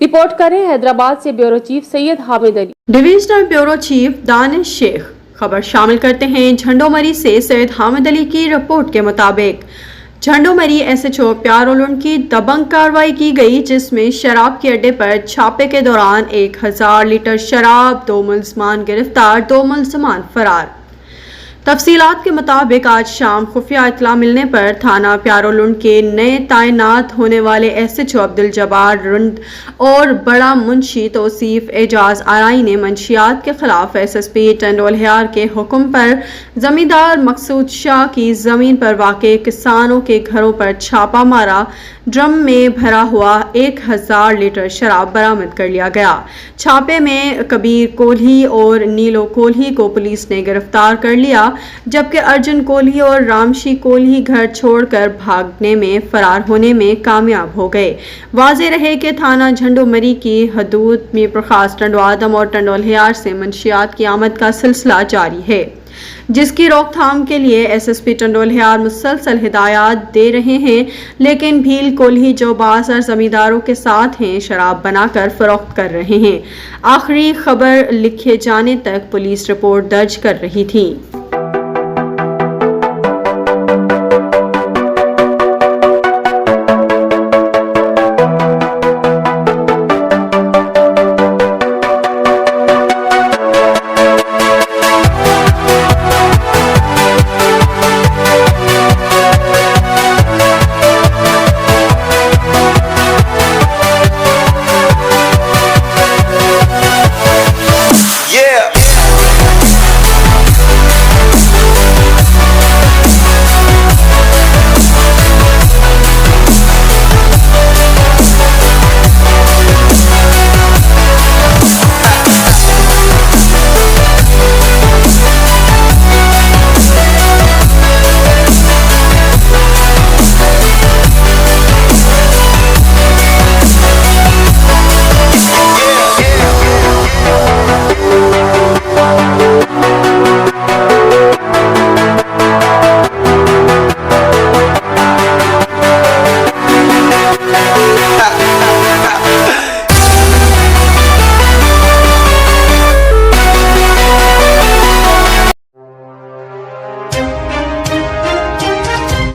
Report करें हैदराबाद से bureau chief Syed Hamid Ali. Divisional bureau chief Danish Sheikh. खबर शामिल करते हैं झंडोमरी से सैयद हामिद अली की रिपोर्ट के मुताबिक झंडोमरी SHO प्यारोलुंड की दबंग कार्रवाई की गई, जिसमें शराब के अड्डे पर छापे के दौरान 1000 लीटर शराब, 2 मुलजमान गिरफ्तार, 2 मुलजमान फरार। तफसीलात के मुताबिक आज शाम खुफिया इतला मिलने पर थाना प्यारोलुंड के नए तैनात होने वाले SHO अब्दुल जब्बार रुंड और बड़ा मुंशी तौसीफ एजाज आराई ने मंशियात के खिलाफ SSP टंडोलियार के हुक्म पर जमींदार मकसूद शाह की जमीन पर वाक़े किसानों के घरों पर छापा मारा। ड्रम में भरा हुआ 1000 लीटर शराब बरामद कर लिया गया। छापे में कबीर कोल्ही और नीलो कोल्ही को पुलिस ने गिरफ्तार कर लिया, जबकि अर्जुन कोल्ही और रामशी कोल्ही घर छोड़कर भागने में फरार होने में कामयाब हो गए। वाज़ेह रहे कि थाना झंडोमरी की हदूद में प्रखास टंडवादम और टंडोलियार से मंशियात की आमद का सिलसिला जारी है, जिसकी रोकथाम के लिए SSP टंडोलियार मुसलसल हिदायत दे रहे हैं, लेकिन भील कोल्ही जो बाज़ार जमींदारों के साथ हैं शराब बनाकर फरोख्त कर रहे हैं। आखिरी खबर लिखे जाने तक पुलिस रिपोर्ट दर्ज कर रही थी।